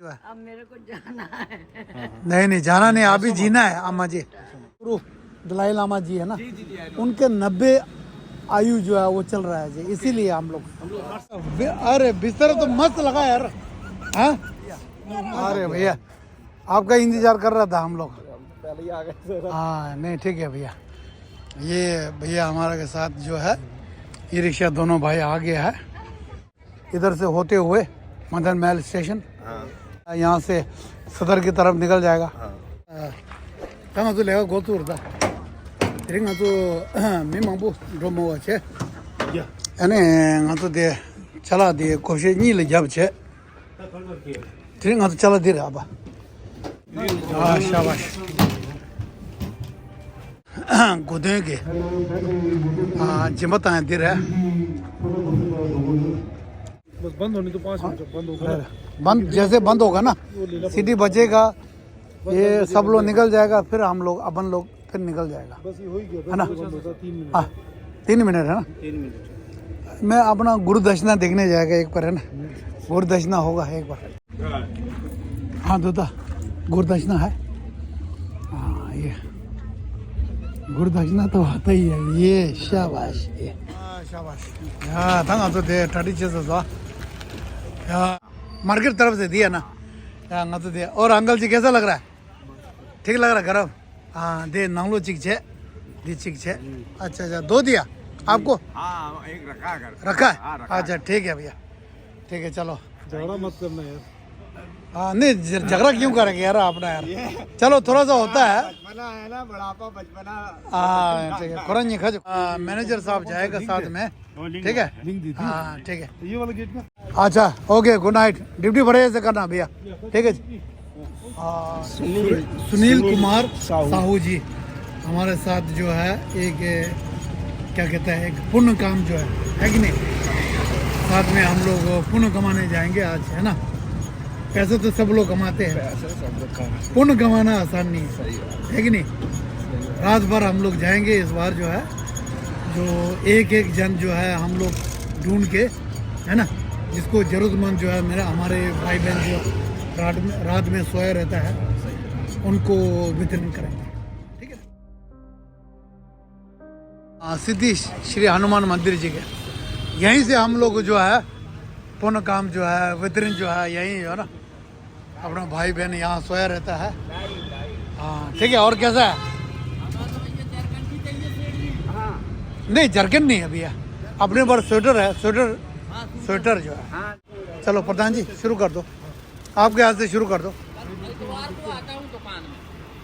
अब मेरे को जाना है। नहीं जाना नहीं, अभी जीना है। अम्मा जी दलाई लामा जी है ना, उनके 90 आयु जो है वो चल रहा है जी, इसीलिए हम लोग। अरे बिस्तर तो मस्त लगा यार। हाँ अरे भैया आपका इंतजार कर रहा था हम लोग, पहले ही आ गए। हाँ नहीं ठीक है भैया। ये भैया हमारा के साथ जो है ई रिक्शा दोनों भाई आ गया है, इधर से होते हुए मदन महल स्टेशन, यहाँ से सदर की तरफ निकल जाएगा। कहाँ तो लेगा गोतूर था रिंगा तो मिमांबू ड्रोमो अच्छे यानी हाँ तो दे चला दे कोशिश नहीं ले जब छे रिंगा तो चला दे रहा बा। हाँ शाबाश गोदे के हाँ जिम्मत आए दे रहा। बस बंद होने तो 5 मिनट बंद होगा। बंद जैसे बंद होगा ना सीटी बजेगा, ये सब लोग निकल जाएगा, फिर हम लोग अपन लोग फिर निकल जाएगा, बस ये हो ही गया। है ना। 3 मिनट। हाँ 3 मिनट है ना। 3 मिनट मैं अपना गुरु दक्षिणा देखने जाएगा एक बार, है ना। गुरु दक्षिणा होगा एक बार। हाँ दूता गुरु दक्षिणा है। हाँ ये गुरु दक्षिणा तो होता ही है ये। शाबाश ये शाबाश। हाँ था तो दे टाटी चेस मार्केट तरफ से दिया ना, हाँ तो दिया। और अंकल जी कैसा लग रहा है? ठीक लग रहा है गरम? हाँ दे नांगलो चिक छे दी चिक छे। अच्छा अच्छा 2 दिया आपको? हाँ एक रखा है। रखा है? अच्छा ठीक है भैया, ठीक है चलो। झगड़ा मत करना यार। हाँ नहीं झगड़ा क्यों करेंगे यार अपना यार, चलो थोड़ा सा होता है। बचपना है ना, बुढ़ापा बचपना। हाँ ठीक है कुरन खज मैनेजर साहब जाएगा साथ में, ठीक है। हाँ ठीक है ये वाला गेट में। अच्छा ओके गुड नाइट, ड्यूटी बढ़िया से करना भैया, ठीक है जी। सुनील कुमार साहू जी हमारे साथ जो है एक क्या कहते हैं एक पुण्य काम जो है कि नहीं, साथ में हम लोग पुण्य कमाने जाएंगे आज, है ना। पैसे तो सब लोग कमाते हैं, पुण्य कमाना आसान नहीं है कि नहीं। रात भर हम लोग जाएंगे इस बार जो है, जो एक जन जो है हम लोग ढूंढ के, है ना, जिसको जरूरतमंद जो है मेरा हमारे भाई बहन जो रात में सोया रहता है उनको वितरण करेंगे, ठीक है। सिद्धि श्री हनुमान मंदिर जी के यहीं से हम लोग जो है पुण्य काम जो है वितरण जो है यहीं जो है ना, अपना भाई बहन यहाँ सोया रहता है। हाँ ठीक है। और कैसा है? नहीं जरकन नहीं है भैया, अपने पर स्वेटर है, स्वेटर जो है। चलो प्रधान जी शुरू कर दो, आपके हाथ से शुरू कर दो।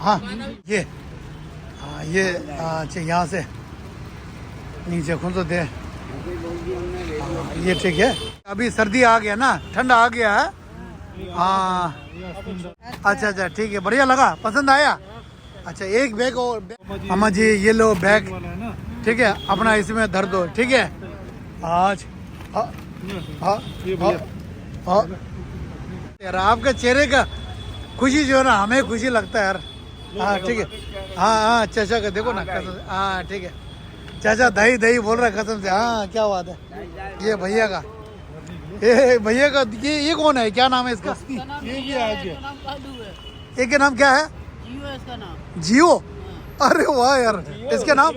हाँ ये हाँ ये अच्छा यहाँ से नीचे खुद तो दे। ये ठीक है। अभी सर्दी आ गया ना, ठंडा आ गया है। हाँ अच्छा अच्छा ठीक है, बढ़िया लगा, पसंद आया। अच्छा एक बैग और अम्मा जी ये लो बैग, ठीक है अपना इसमें धर दो, ठीक है। आज हाँ हाँ हाँ यार आपके चेहरे का खुशी जो है ना हमें खुशी लगता है यार। हाँ ठीक है। हाँ हाँ चाचा का देखो ना कसम से, हाँ ठीक है चाचा दही दही बोल रहा है कसम से। हाँ क्या बात है, ये भैया का, ये भैया का, ये कौन है, क्या नाम है इसका? एक के नाम क्या है? जियो। अरे वाह यार, इसके नाम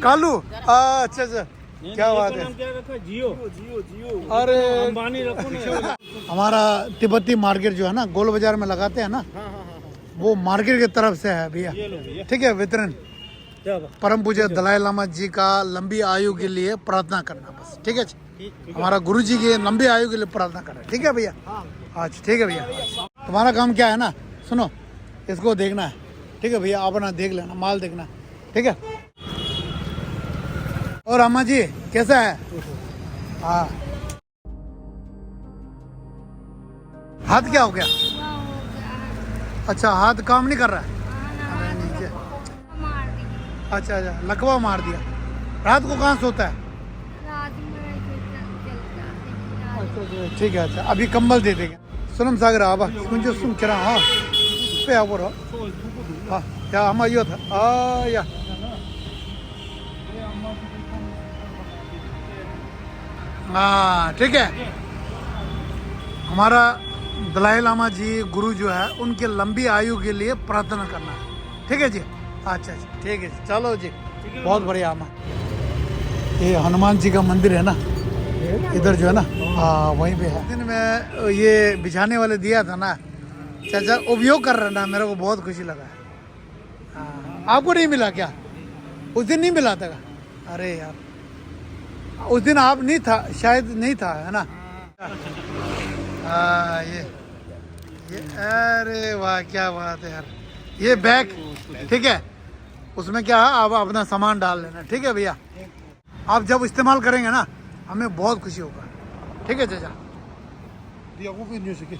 कालू। अच्छा अच्छा क्या बात है। जियो जियो जियो। अरे अंबानी रखो ना। हमारा तिब्बती मार्केट जो है ना गोल बाजार में लगाते हैं ना, वो मार्केट की तरफ से है भैया, ठीक है। वितरण परम पूज्य दलाई लामा जी का लंबी आयु के लिए प्रार्थना करना बस, ठीक है। हमारा गुरु जी की लंबी आयु के लिए प्रार्थना करना, ठीक है भैया। अच्छा ठीक है भैया। तुम्हारा काम क्या है ना, सुनो इसको देखना है, ठीक है भैया। अपना देख लेना, माल देखना, ठीक है। और अम्मा जी कैसा है? हाँ हाथ क्या हो गया? अच्छा हाथ काम नहीं कर रहा है? नीचे अच्छा अच्छा लकवा मार दिया। रात को कहाँ सोता है? अच्छा ठीक है। अच्छा अभी कंबल दे देंगे। सुनम सागर आबा कुंजो सुन चरा हाँ पे आओ रो हाँ क्या हम आयो था या हाँ ठीक है। हमारा दलाई लामा जी गुरु जो है उनके लंबी आयु के लिए प्रार्थना करना है। ठीक है जी, अच्छा अच्छा ठीक है जी, चलो जी, बहुत बढ़िया अम्मा। ये हनुमान जी का मंदिर है ना इधर जो है ना, हाँ वहीं पे है। दिन में ये बिछाने वाले दिया था ना चाचा, उपयोग कर रहा ना, मेरे को बहुत खुशी लगा है। हाँ, आपको नहीं मिला क्या? उस दिन नहीं मिला था? अरे यार उस दिन आप नहीं था, शायद नहीं था, है ना? हाँ ये अरे वाह क्या बात है यार। ये बैग ठीक है, उसमें क्या है आप अपना सामान डाल लेना। ठीक है भैया, आप जब इस्तेमाल करेंगे ना हमें बहुत खुशी होगा। ठीक है चाचा,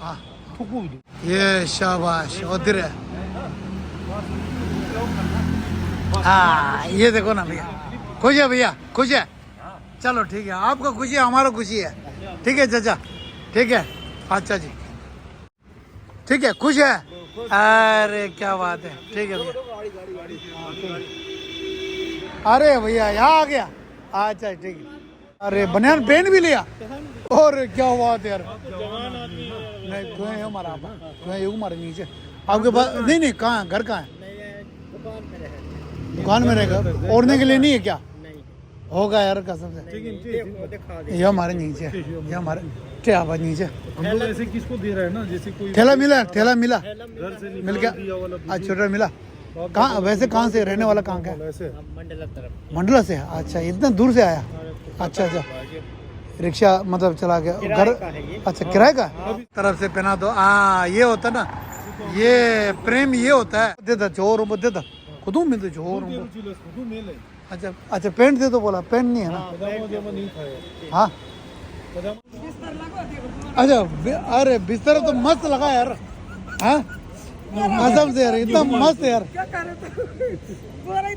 हाँ ये शाबाश उधर है। हाँ ये देखो ना भैया, खुश है भैया, खुश है। चलो ठीक है, आपका खुशी है हमारा खुशी है। ठीक है चाचा, ठीक है, अच्छा जी ठीक है, खुश है। अरे क्या बात है, ठीक है भैया। अरे भैया यहाँ आ गया, अच्छा ठीक है। अरे बनियान पेन भी लिया, और क्या बात है यार। नहीं क्यों है हमारा, क्यों है हमारे नीचे आपके पास? नहीं नहीं, कहाँ है, घर कहाँ है? दुकान में रहेगा, ओढ़ने के लिए नहीं है क्या? होगा यार कसम से। ये हमारे नीचे, ये हमारे क्या आवाज नीचे। हम लोग ऐसे किसको दे रहे हैं ना, जैसे कोई ठेला मिला, ठेला मिला, घर से मिल गया। अच्छा छोटा मिला। कहाँ वैसे, कहाँ से रहने वाला, कहाँ का है? ऐसे मंडला से। अच्छा इतना दूर से आया, अच्छा अच्छा। रिक्शा मतलब चला गया घर, अच्छा किराए का तरफ से पहना दो। हाँ ये होता ना, ये प्रेम ये होता है। दे दो चोर दे दो खुद में तो चोर। अच्छा अच्छा पेंट दे दो, बोला पेंट नहीं है ना? हाँ अच्छा अरे बिस्तर तो मस्त लगा यार। हाँ कसम से यार इतना मस्त है यार। अरे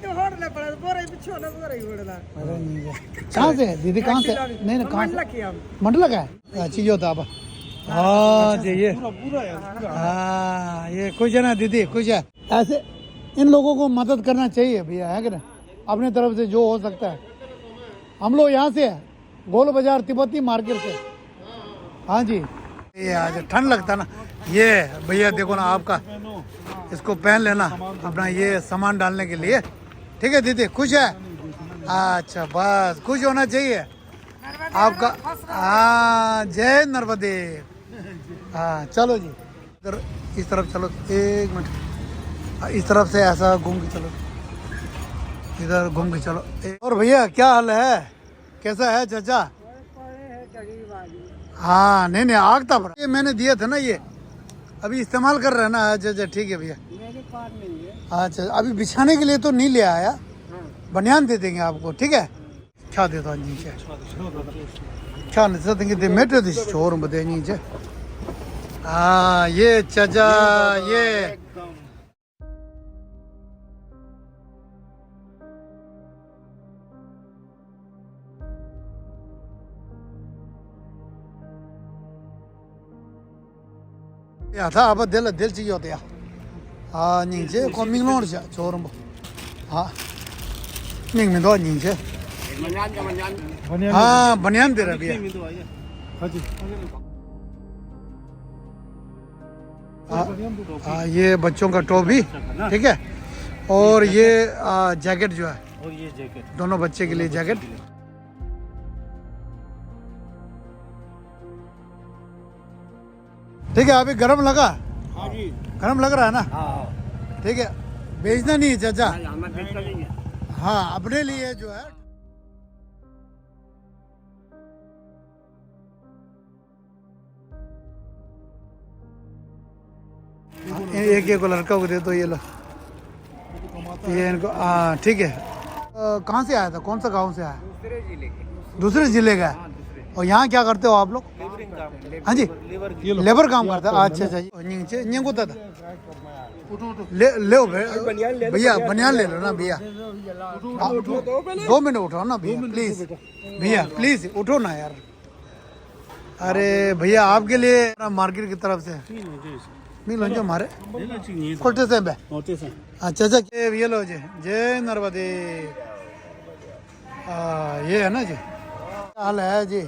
नहीं कहाँ से है दीदी, कहाँ से? नहीं नहीं कहाँ से? मंडला का है। अच्छी जो था हाँ जी, ये हाँ ये कुछ है ना दीदी, कुछ है। ऐसे इन लोगों को मदद करना चाहिए भैया, है कि ना? अपने तरफ से जो हो सकता है। हम लोग यहाँ से है गोल बाजार तिब्बती मार्केट से। हाँ जी, ये आज ठंड लगता ना। ये भैया देखो ना, आपका इसको पहन लेना अपना ये सामान डालने के लिए। ठीक है दीदी, खुश है? अच्छा बस खुश होना चाहिए आपका। हाँ जय नर्मदे। हाँ चलो जी, इधर इस तरफ चलो, एक मिनट इस तरफ से ऐसा घूम के चलो, इधर घूम के चलो। और भैया क्या हाल है, कैसा है चाचा? हाँ नहीं नहीं आग था, ये मैंने दिया था ना, ये अभी इस्तेमाल कर रहे हैं ना। अच्छा अच्छा ठीक है भैया। अच्छा अभी बिछाने के लिए तो नहीं ले आया, बनियान दे देंगे आपको। ठीक है क्या देता नीचे, क्या नहीं देंगे दे मेटे दे छोर बदे नीचे। हाँ ये चाचा ये 야, 다 아빠 될 지요대야. 아, 닌제 고민노르자 조름. 아, 닝민도 닌제. हाँ बनियान दे रहा भैया। ये बच्चों का टोपी ठीक है, और ये जैकेट जो है, और ये जैकेट दोनों बच्चे के लिए जैकेट। ठीक है अभी गरम लगा? हाँ जी गरम लग रहा है ना? हाँ ठीक है, बेचना नहीं है चाचा? हाँ अपने लिए जो है। एक एक लड़का को दे दो, ये लो ये इनको। हाँ ठीक है। कहाँ से आया था, कौन सा गांव से आया? दूसरे जिले का है। और यहाँ क्या करते हो आप लोग? हाँ जी लेबर काम करते हैं। अच्छा अच्छा ले लो भैया, बनियान ले लो ना भैया। 2 मिनट उठाओ ना भैया प्लीज, भैया प्लीज उठो ना यार। अरे भैया आपके लिए मार्केट की तरफ से मिलो जो हमारे कोटे से अच्छा अच्छा ये लो जी, जय नर्मदे। ये है ना जी, हाल है जी,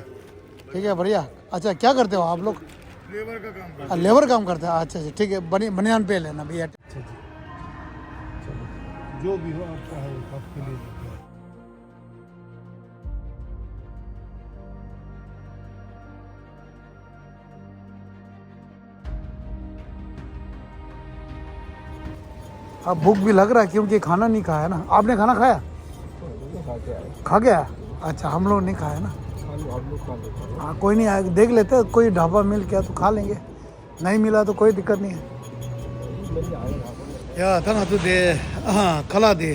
ठीक है बढ़िया। अच्छा क्या करते हो आप लोग? लेबर का काम करता लेबर काम करता है। अच्छा अच्छा ठीक है, बनियान पे लेना भैया। है। जो भी हो आपका है आपके लिए। अब भूख भी लग रहा है क्योंकि खाना नहीं खाया ना। आपने खाना खाया? खा गया? अच्छा, हम लोग नहीं खाया ना। हाँ कोई नहीं, आए देख लेते हैं, कोई ढाबा मिल गया तो खा लेंगे, नहीं मिला तो कोई दिक्कत नहीं है। या था ना तू दे, हाँ खला दे,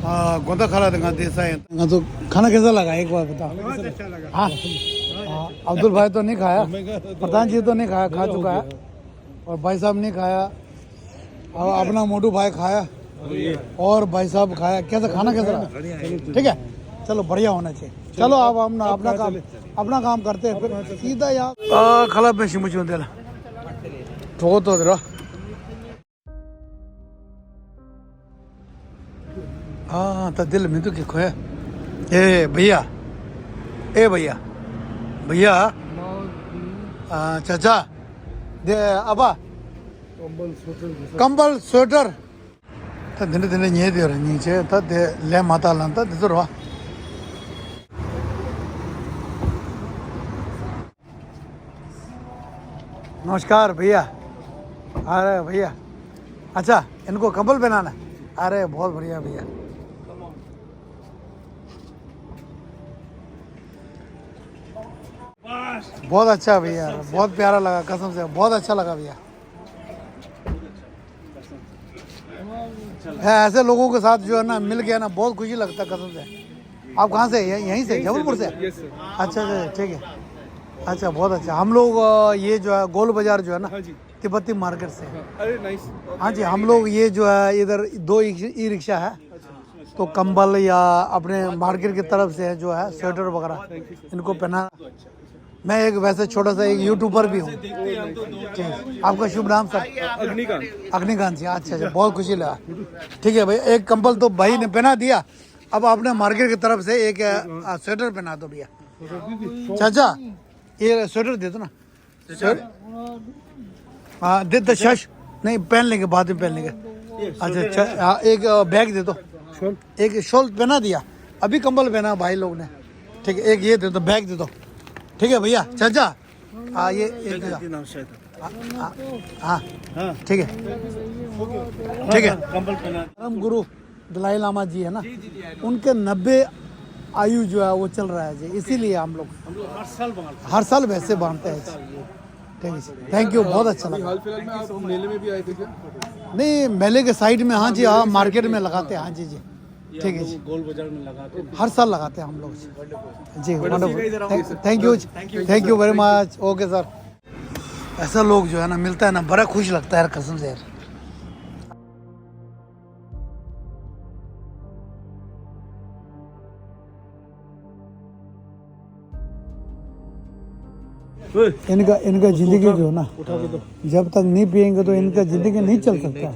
हाँ गोंदा खला देगा देसा है तो। खाना कैसा लगा एक बार बता। अच्छा लगा। हाँ हाँ, अब्दुल भाई तो नहीं खाया, प्रधान जी तो नहीं खाया, खा चुका है, और भाई साहब नहीं खाया, और अपना मोटू भाई खाया, और भाई साहब खाया। कैसा खाना कैसा रहा? ठीक है, चलो बढ़िया होना चाहिए। चलो आप हम ना अपना काम करते हैं फिर सीधा यहाँ खला पे शिमुची होते ला तो दे हाँ तो दिल में तो क्या खोया। ए भैया, ए भैया, भैया चाचा दे अबा कंबल स्वेटर तो दिन दिन ये दे रहा नीचे तो दे ले माता लांता दे तो रहा। नमस्कार भैया। अरे भैया, अच्छा इनको कंबल पहनाना? अरे बहुत बढ़िया भैया। बहुत अच्छा भैया, बहुत प्यारा लगा, कसम से बहुत अच्छा लगा भैया। ऐसे लोगों के साथ जो है ना मिल गया ना, बहुत खुशी लगता है कसम से। आप कहाँ से? यहीं से, जबलपुर से? अच्छा अच्छा ठीक है, अच्छा बहुत अच्छा। हम लोग ये जो है गोल बाजार जो है ना, तिब्बती मार्केट से। अरे नाइस। हाँ जी, हम लोग ये जो है इधर 2 ई रिक्शा है, तो कंबल या अपने मार्केट की तरफ से जो है स्वेटर वगैरह इनको पहना। मैं एक वैसे छोटा सा एक यूट्यूबर भी हूँ। ठीक, आपका शुभ नाम सर? अग्निकांत जी। अच्छा अच्छा, बहुत खुशी लगा। ठीक है भाई, एक कंबल तो भाई ने पहना दिया, अब आपने मार्केट की तरफ से एक स्वेटर पहना दो भैया। चाचा ये स्वेटर दे दो ना। हाँ दे दो, शश नहीं पहन लेंगे, बाद में पहन लेंगे। अच्छा एक बैग दे दो, एक शॉल पहना दिया, अभी कंबल पहना भाई लोग ने। ठीक है, एक ये दे दो, बैग दे दो। ठीक है भैया। चाचा हाँ ये एक दे दो। हाँ ठीक है ठीक है। परम गुरु दलाई लामा जी है ना, उनके 90 आयु जो है वो चल रहा है जी, इसीलिए हम लोग हर साल वैसे बांधते हैं। ठीक है, थैंक यू, बहुत अच्छा लगा। हाल फिलहाल में आप मेले में भी आए थे क्या? नहीं मेले के साइड में, हाँ जी हाँ मार्केट में लगाते हैं। हाँ जी जी ठीक है जी, गोल बाजार में लगाते हैं। हर साल लगाते हैं हम लोग जी। Wonderful, thank you very much. Okay sir. ऐसा लोग जो है ना मिलता है ना, बड़ा खुश लगता है यार कसम से यार। इनका जिंदगी जो है ना, जब तक नहीं पियेंगे तो इनका जिंदगी नहीं चल सकता।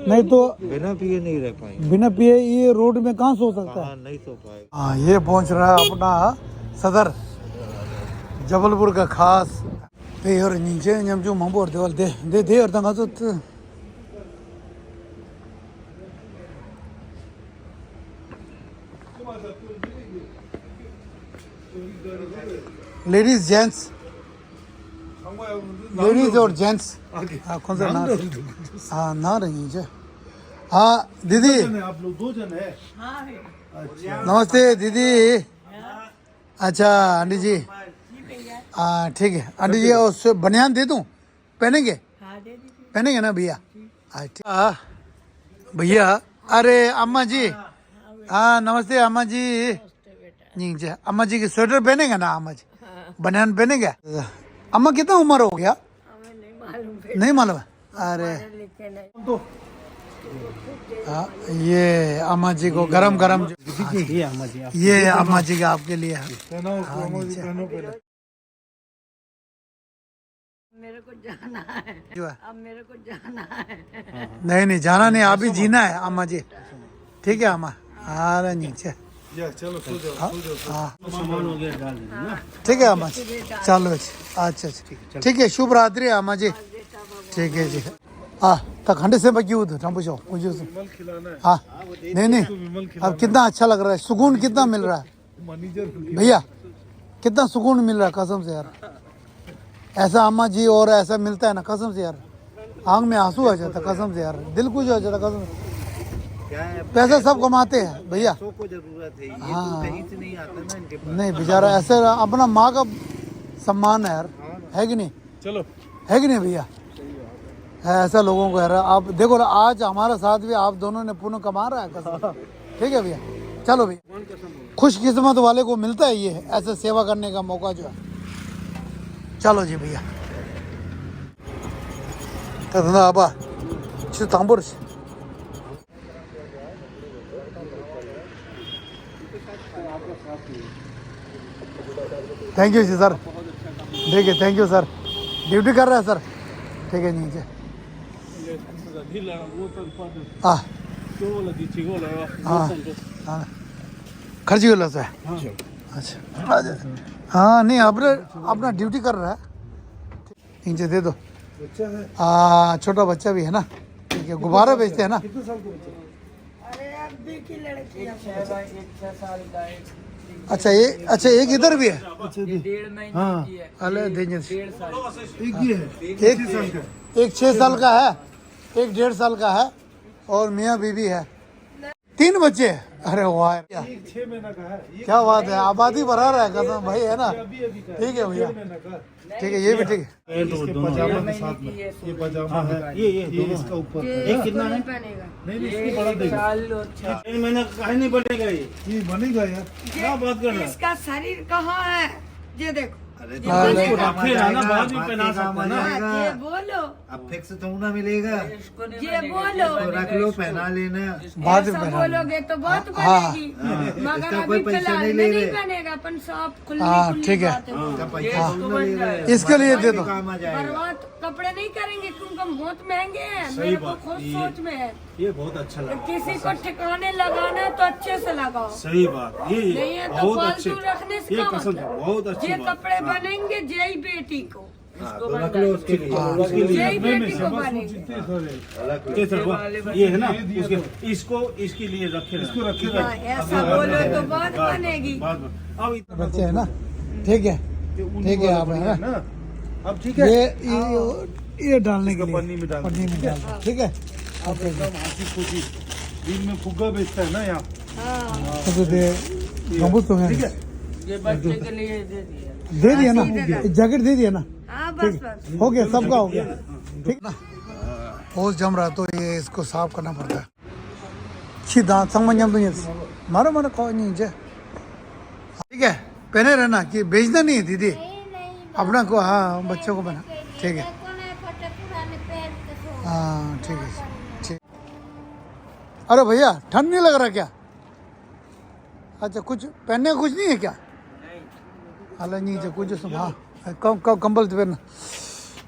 नहीं तो बिना पिए नहीं रह पाएंगे। बिना पिए ये रोड में कहाँ सो सकता है? नहीं सो पाएगा। हाँ ये पहुंच रहा है अपना सदर जबलपुर का खास पे और नीचे जब जो मंबोर देवल दे दे दे और तंगा तो लेडीज जेंट्स, लेडीज और जेंट्स। हाँ कौन सा नाम? हाँ ना रही है। हाँ दीदी, आप लोग 2 जन है? नमस्ते दीदी। अच्छा आंटी जी, हाँ ठीक है आंटी जी, और बनियान दे दूँ, पहनेंगे? पहनेंगे ना भैया? अच्छा भैया, अरे अम्मा जी, हाँ नमस्ते अम्मा जी। जी अम्मा जी की स्वेटर पहनेंगे ना अम्मा जी? बनियान पहनेंगे? अम्मा कितना उम्र हो गया? नहीं मालूम है? अरे हाँ ये अम्मा जी को गरम गरम ये अम्मा जी का आपके लिए है। मेरे को जाना है, जो है अब मेरे को जाना है। नहीं नहीं जाना नहीं, अभी जीना है अम्मा जी। ठीक है अम्मा, अरे नीचे या चलो सो जाओ हाँ सो जाओ हाँ सामान हो गया डाल देना ना ठीक है अम्मा जी चलो जी अच्छा अच्छा ठीक है शुभ रात्रि अम्मा जी ठीक है जी हाँ तक हंडे से बची हुई थी पूछो मुझे विमल खिलाना है हाँ नहीं नहीं विमल अब कितना अच्छा लग रहा है सुकून कितना मिल रहा है मैनेजर भैया कितना सुकून मिल रहा है कसम से यार ऐसा अम्मा जी और ऐसा मिलता है ना कसम से यार आंख में आंसू आ जाता कसम से यार दिल कुछ हो जाता कसम से पैसा सब कमाते हैं भैया को जरूरत है ये हाँ। तो कहीं से नहीं आता ना इनके पास नहीं बेचारा ऐसे अपना माँ का सम्मान है यार है कि नहीं चलो है कि नहीं भैया है ऐसा लोगों को यार आप देखो ना आज हमारा साथ भी आप दोनों ने पुण्य कमा रहा है कसम ठीक है भैया चलो भैया खुशकिस्मत वाले को मिलता है ये ऐसे सेवा करने का मौका जो है चलो जी भैया तदना आबा तांबुर थैंक यू जी सर ठीक है थैंक यू सर ड्यूटी कर रहा है सर ठीक है नीचे हाँ हाँ हाँ खर्ची वाला से अच्छा हाँ नहीं अपने अपना ड्यूटी कर रहा है नीचे दे दो बच्चा है छोटा बच्चा भी है ना ठीक है गुब्बारा बेचते हैं ना कितने साल का बच्चा अरे अभी की लड़की है। अच्छा एक इधर भी है अच्छा हाँ अरे डेंजर एक ही है एक 6 साल का है एक 1.5 साल का है और मियाँ बीवी है 3 बच्चे हैं। अरे वाह एक 6 महीना का है ये क्या बात है आबादी बढ़ा रहा है कसम भाई है ना अभी अभी का ठीक है भैया महीना का ठीक है ये भी ठीक है इसके पजामा के साथ में ये पजामा है ये इसका ऊपर ये कितना है पहनेगा नहीं इसकी बड़ा देगा 1 महीना काहे नहीं बढ़ेगा ये बनेगा यार क्या बात कर रहा है इसका शरीर कहाँ है ये देखो अरे हाँ, इसको ले- रखेगा ना बाद में पहना सकता है ना ये बोलो अब फिक्स तो ना मिलेगा ये बोलो तो रख लो पहना लेना बाद में ऐसा पहना बोलोगे तो बहुत हाँ। बनेगी मगर इसका अभी कोई पैसा फिलहाल नहीं में ले नहीं रहे। बनेगा अपन सब खुली हाँ, खुली ठीक है। बात है। इसका पैसा तो ना ले रहा है इसके लिए दे दो काम आ जाएगा बर्बाद कपड़े नहीं करेंगे क्योंकि बहुत महंगे हैं मेरे को खुद सोच में है ये बहुत अच्छा लगा किसी को ठिकाने लगाना है तो अच्छे से लगाओ सही बात नहीं है तो बहुत अच्छे फालतू रखने से ये क्या कसम मतलब बहुत अच्छी ये बात कपड़े बनेंगे जय बेटी को हाँ, तो रख लो उसके लिए जय बेटी को बनेंगे कैसे ये है ना इसको इसके लिए रखे इसको रखे हाँ, ऐसा बोलो तो बात बनेगी बाद में अब बच्चे है ना ठीक है आप है ना अब ठीक है ये डालने के लिए पन्नी में डाल पन्नी में डाल दो, ठीक है ओके हंसी खुशी दिन में फुग्गा बेचता है ना यहाँ तो दे बहुत तो है ठीक है ये बच्चे के लिए दे दिया दे दिया ना जैकेट दे दिया ना हाँ बस बस हो गया सबका हो गया ठीक ना ओस जम रहा तो ये इसको साफ करना पड़ता है सीधा संबंध तो ये मारो मारो कोई नहीं जे ठीक है पहने रहना कि बेचना नहीं है दीदी अपना को हाँ बच्चों को बना ठीक है हाँ ठीक है ठीक अरे भैया ठंड नहीं लग रहा क्या अच्छा कुछ पहनने का कुछ नहीं है क्या अल्लाह नीचे कुछ हाँ कंबल तो पहनना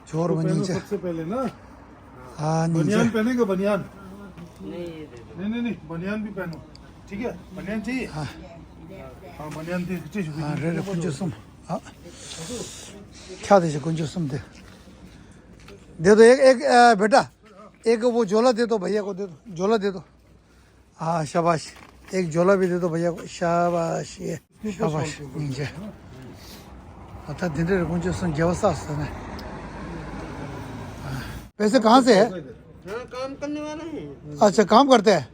जोर में नीचे सबसे पहले ना हाँ नीचे बनियान पहनेगा बनियान नहीं बनियान भी पहनो ठीक है बनियान चाहिए हाँ बनियान चाहिए हाँ रे कुछ हाँ क्या दे कुछ दे दो एक बेटा एक वो झोला दे दो भैया को दे दो झोला दे दो हाँ शाबाश एक झोला भी दे दो भैया को शाबाश ये शाबाश नीचे बता दिन रे कुछ व्यवस्था है पैसे कहाँ से है काम करने वाला है अच्छा काम करते हैं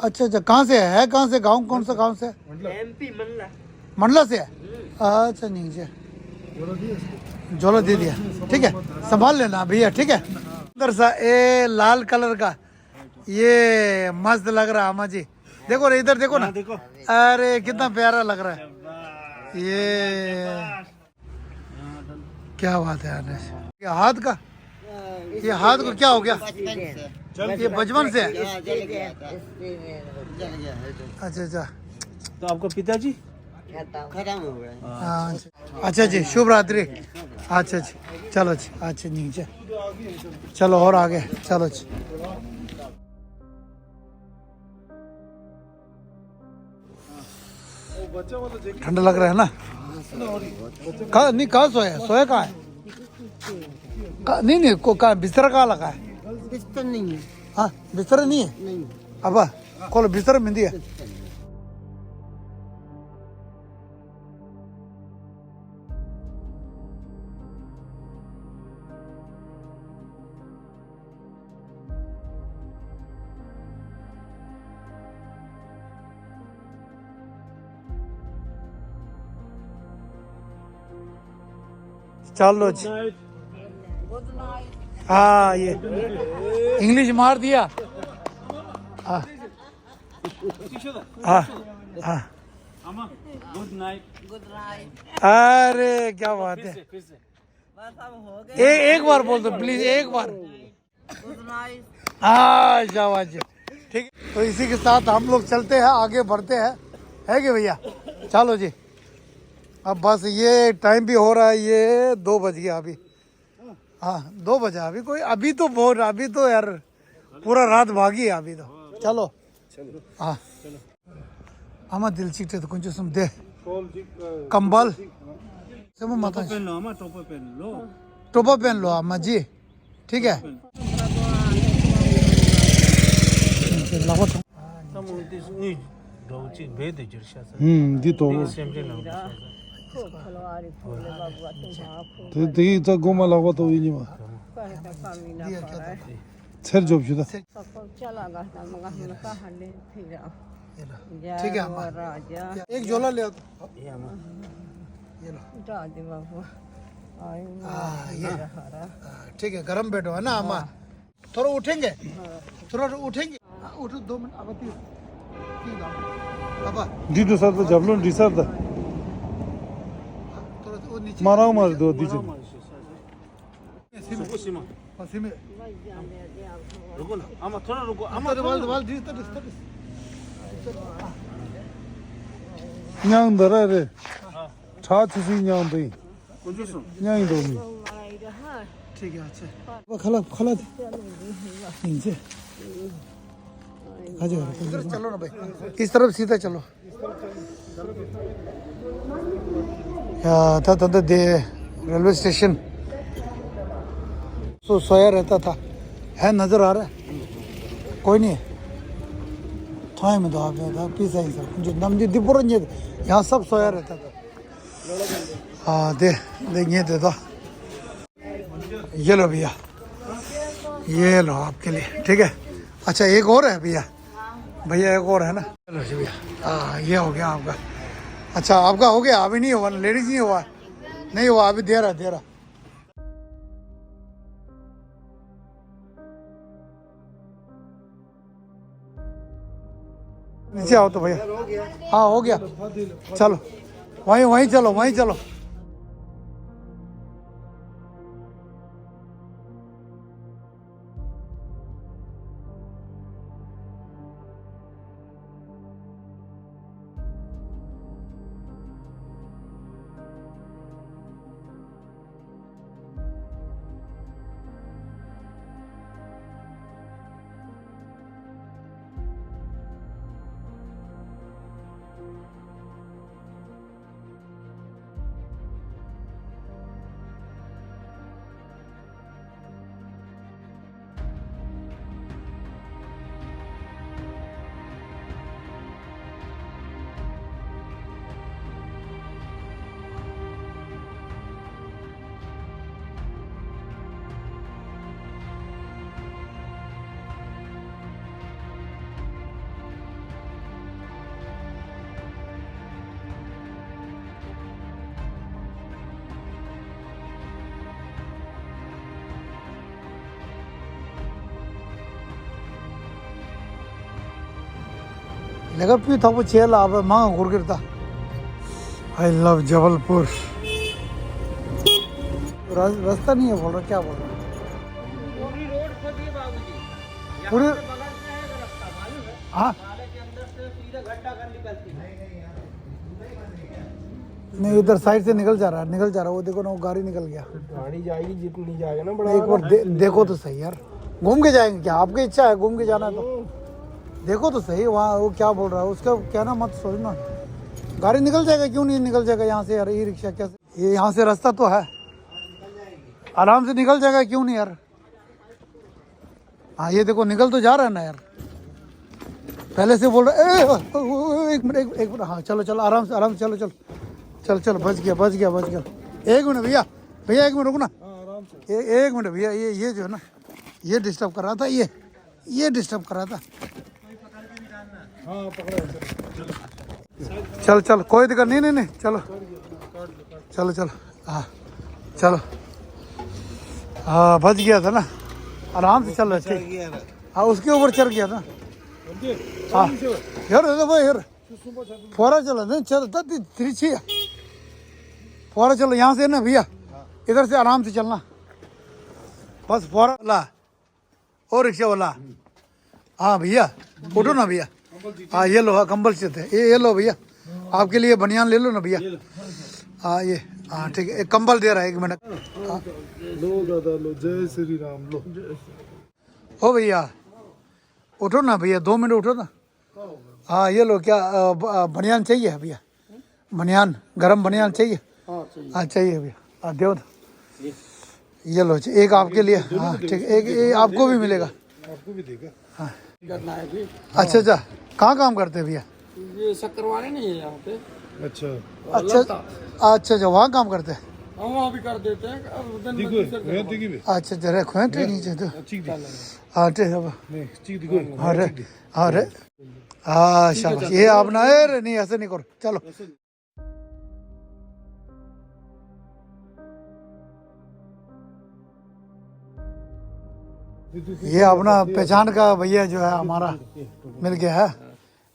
अच्छा कहाँ से है कहाँ से गांव कौन सा गांव से एमपी मंडला मंडला से है अच्छा नीचे झोला दे दिया ठीक है संभाल लेना भैया ठीक है अंदर सा ये लाल कलर का ये मस्त लग रहा है अम्मा जी देखो रे इधर देखो ना देखो अरे कितना प्यारा लग रहा है ये क्या बात है यार ये हाथ का ये हाथ को क्या हो गया ये बचपन से है अच्छा तो आपका पिताजी खत्म हो गया हाँ अच्छा जी शुभ रात्रि अच्छा जी चलो जी अच्छा नीचे चलो और आगे चलो जी बच्चा वाला जैकेट ठंडा लग रहा है ना? कहाँ नहीं, कहाँ सोया? सोया कहाँ है? नहीं नहीं, को कहाँ बिस्तर कहाँ लगा है? बिस्तर नहीं है। हाँ बिस्तर नहीं है। नहीं अब कौन बिस्तर मिंदी है? चलो जी। हाँ ये इंग्लिश मार दिया। हाँ हाँ हाँ। Good night. अरे क्या बात है। एक बार बोल दो प्लीज, एक बार। हाँ शाबाश जी। ठीक है, तो इसी के साथ हम लोग चलते हैं, आगे बढ़ते हैं, है कि भैया? चलो जी। अब बस ये टाइम भी हो रहा है, ये 2 बज गया अभी। हाँ 2 बजा अभी। कोई अभी तो बहुत, अभी तो यार पूरा रात भागी है अभी तो। चलो हाँ अम्मा दिल चीटे तो कुछ सुन दे कंबल सब माता पहन लो अम्मा, टोपा पहन लो। टोपा पहन लो अम्मा जी, ठीक है? दी तो दी तो गोमा लगा तो ये नहीं सर जॉब शुदा ठीक है अम्मा, एक झोला ले आओ। ये लो। ये ठीक है, गरम बैठो है ना अम्मा? थोड़ा उठेंगे, थोड़ा उठेंगे। उठो 2 मिनट अब पापा दी तो सर तो जब लो दी सर दा थोड़ा वो नीचे मारा मार दो दी पसीने रुको ना अम्मा, थोड़ा रुको अम्मा। वाल दी तो 냥 दरा रे 차 주시 냥 दई कुछ सुन। 냥이 도미 ठीक है। अच्छा वो खला खला दे नीचे आ जाओ इधर चलो ना भाई, इस तरफ सीधा चलो। था दे रेलवे स्टेशन तो सोया रहता था, है नजर आ रहा है? कोई नहीं है टाइम तो आप पीसा ही सर जो नमजी दिपुरन यहाँ सब सोया रहता था। हाँ दे ये दे दो, ये लो भैया, ये लो आपके लिए, ठीक है? अच्छा एक और है भैया, भैया एक और है ना? चलो जी भैया। हाँ ये हो गया आपका। अच्छा आपका हो गया, अभी नहीं हुआ, लेडीज नहीं हुआ? नहीं हुआ अभी, दे रहा। नीचे आओ तो भैया। हाँ हो गया, चलो वहीं चलो। लेकिन था वो चेल आप मांग घूर गिरता। I love Jabalpur. रास्ता नहीं है बोल रहा, क्या बोल रहा? पूरी रोड खोदी बाबूजी, पूरी बगल से है रास्ता मालूम है? हाँ नाले के अंदर से सीधा घंटा घर निकलती है। नहीं, इधर साइड से निकल जा रहा है वो देखो ना, वो गाड़ी निकल गया। गाड़ी जाएगी जितनी जाएगा ना बड़ा। एक बार देखो तो सही यार, घूम के जाएंगे क्या? आपकी इच्छा है घूम के जाना तो देखो तो सही वहाँ वो क्या बोल रहा है, उसका कहना मत सोचना, गाड़ी निकल जाएगा, क्यों नहीं निकल जाएगा यहाँ से यार? ई रिक्शा कैसे, ये यहाँ से रास्ता तो है, आराम से निकल जाएगा, क्यों नहीं यार? हाँ ये देखो निकल तो जा रहा है ना यार, पहले से बोल रहा है। एक मिनट, हाँ चलो चलो आराम से चलो चलो चल चल, बच गया। एक मिनट भैया, एक मिनट रुको ना, एक मिनट भैया, ये जो है ना, ये डिस्टर्ब कर रहा था, ये डिस्टर्ब कर रहा था। हाँ पकड़ा चल कोई दिक्कत नहीं, चलो हाँ चलो, हाँ बच गया था ना, आराम से चल रहा है, ठीक। हाँ उसके ऊपर चढ़ गया था। हाँ यार फौरा चला नहीं, चल तिरछी फौरा चलो यहाँ से ना भैया, इधर से आराम से चलना बस, फौरा ला और रिक्शा वाला। हाँ भैया उठो ना भैया, हाँ ये लो, हाँ कंबल से थे, ये लो भैया, आपके लिए बनियान ले लो ना भैया। हाँ ये, हाँ ठीक है, एक कंबल दे रहा है, 1 मिनट। लो दादा लो, जय श्री राम लो। हो भैया उठो ना भैया, 2 मिनट उठो ना। हाँ ये लो, क्या बनियान चाहिए भैया? बनियान, गरम बनियान चाहिए? हाँ चाहिए भैया, हाँ दो, ये लो, एक आपके लिए, हाँ ठीक, एक आपको भी मिलेगा। आपको भी देगा। हाँ अच्छा, कहाँ काम करते हैं भैया? ये शक्करवारे नहीं है यहाँ पे। अच्छा वहाँ काम करते हैं। हम वहाँ भी कर देते हैं। अच्छा जरा खोए नीचे तो, हाँ ठीक है, अरे हाँ शाबाश, ये आप ना, अरे नहीं ऐसे नहीं करो, चलो। ये अपना पहचान का भैया जो है हमारा मिल गया है।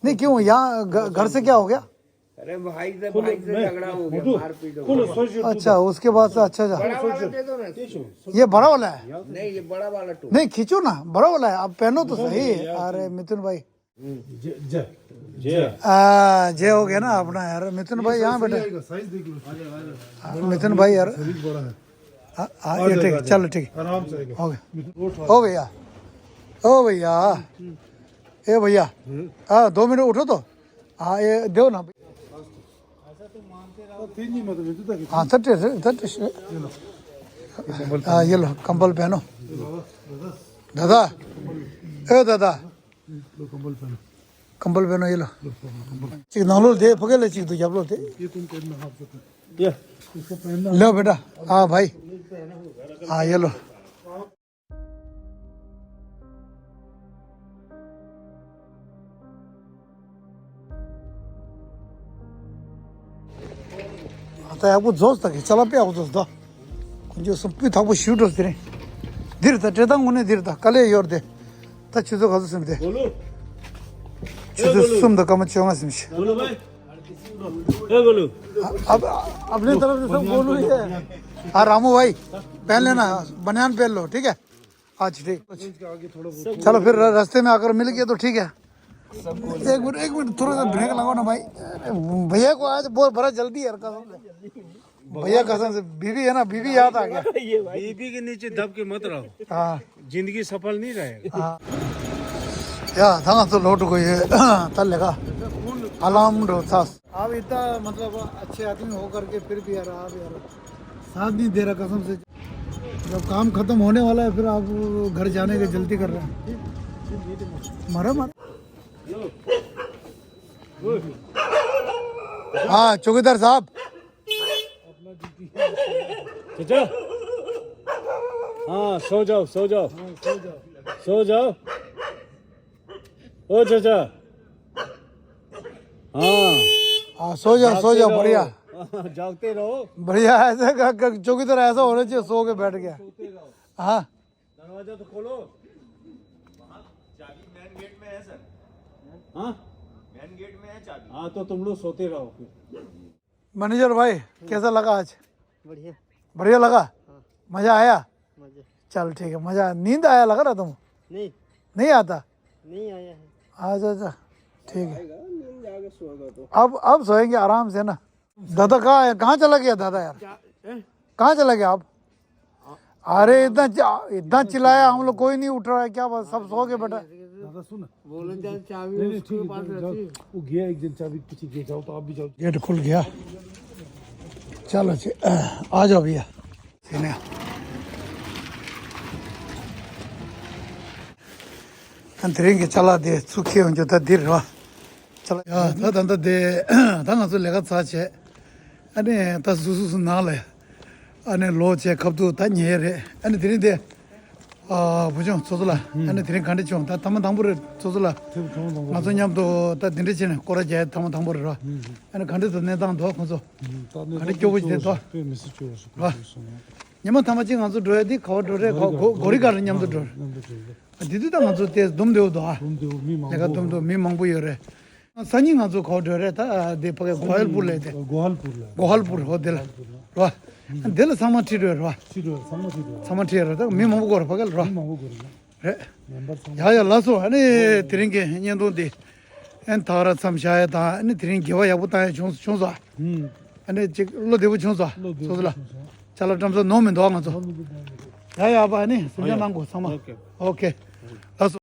नहीं क्यों, यहाँ घर से क्या हो गया? अरे भाई से झगड़ा हो गया, मारपीट हो गया। अच्छा उसके बाद से, अच्छा ये बड़ा वाला है? नहीं ये बड़ा वाला टू, नहीं खींचो ना, बड़ा वाला है, आप पहनो तो सही। अरे मिथुन भाई, जय हो गया ना अपना यार। मिथुन भाई यहाँ बैठे, मिथुन भाई यार, ये ठीक है, चलो ठीक है, आराम से हो गया, हो भैया, ओ भैया, ए भैया, हाँ 2 मिनट उठो तो, हाँ ये दो ना, हाँ 30 हाँ ये लो कंबल पहनो दादा, ए दादा कंबल पहनो, ये लो चिक नालो दे पकड़े, चिक तो जब लो दे, ये तुम पहनना, हाथ से ये इसको पहनना। लो बेटा, हाँ भाई, हाँ ये लो। आता है आपको जोश तक चला पे आपको दोस्त दा जो सुप्पी था वो शूट होते रहे धीरे था टेदा उन्हें धीरे था कले योर दे ता चीज़ों का तो सुनते चीज़ों सुन दो कम अच्छे होंगे समझ बोलो भाई, ए बोलो, अब अपने तरफ से सब बोलो ही है। हाँ रामू भाई पहन लेना, बनियान पहन लो, ठीक है? अच्छा ठीक, चलो फिर रास्ते में आकर मिल गया तो ठीक है। एक मिनट थोड़ा सा ब्रेक लगाओ ना भाई, भैया को आज बहुत बड़ा जल्दी है कसम से, भैया कसम से, बीवी है ना, बीवी याद आ गया। बीबी के नीचे दब के मत रहो, हाँ जिंदगी सफल नहीं रहेगा। हाँ या था तो लौट को ये तल लगा अलार्म सास। आप इतना मतलब अच्छे आदमी हो करके फिर भी यार आप यार साथ नहीं दे रहा कसम से। जब काम खत्म होने वाला है फिर आप घर जाने की जल्दी कर रहे हैं। मरा मत। हाँ चौकीदार साहब, चाचा, हाँ सो जाओ सो जाओ सो जाओ, ओ चाचा, हाँ सो जाओ बढ़िया, जागते रहो, बढ़िया। ऐसे चौकीदार ऐसा होना चाहिए, सो के बैठ गया। हाँ दरवाजा तो खोलो। चाबी मेन गेट में है सर। हाँ मेन गेट में है चाबी। हाँ तो तुम लोग सोते रहो फिर। मैनेजर भाई कैसा लगा आज? बढ़िया, बढ़िया लगा, मजा आया? चल ठीक है, मजा, नींद आया लगा रहा तुम? नहीं आता? नहीं आया है। अच्छा ठीक है, अब सोएंगे आराम से ना। दादा कहाँ चला गया दादा यार? कहाँ चला गया आप? अरे इतना चिल्लाया हम लोग, कोई नहीं उठ रहा है, क्या बात, सब सो के बैठा। दादा सुन बोले जब चाबी नहीं नहीं उसके ठीक पास है रहती जाओ वो गया एक दिन चाबी पीछे गया जाओ तो आप भी जाओ गेट खुल गया चलो जी आ जाओ भैया सीने अंतरिंग के चला दे सुखी हो जो दिर रहा चला या ता दे ता ना तो लेगा साच है अने ता सुसु ना ले अने लो चे कब तो ता न्हेरे अने दिरी दे 부정 소소라 안에 드린 간데 좀다 담은 당부를 소소라 나도 냠도 다 드리지네 꼬라제 담은 당부를 안에 간데도 내당 더 건서 간데 교부지 더 냠만 담아지 간서 줘야지 거도래 고리 가는 냠도 줘 디디다 간서 때 돔되어도 내가 돔도 미망부여래 산이 간서 거도래 다 대포게 고할불래 돼 고할불 호텔 와 델 사마티르 와 사마티르 다 미망부 거라 바갈 와 야야 라소 아니 드링게 년도데 엔 타라 삼샤야다 아니 드링 개와 야부다 총사 아니 지로 되고 총사 소들라 잘라 점서 놓으면 도와가서 야야 봐 아니 순간만 고 삼아 오케이 라소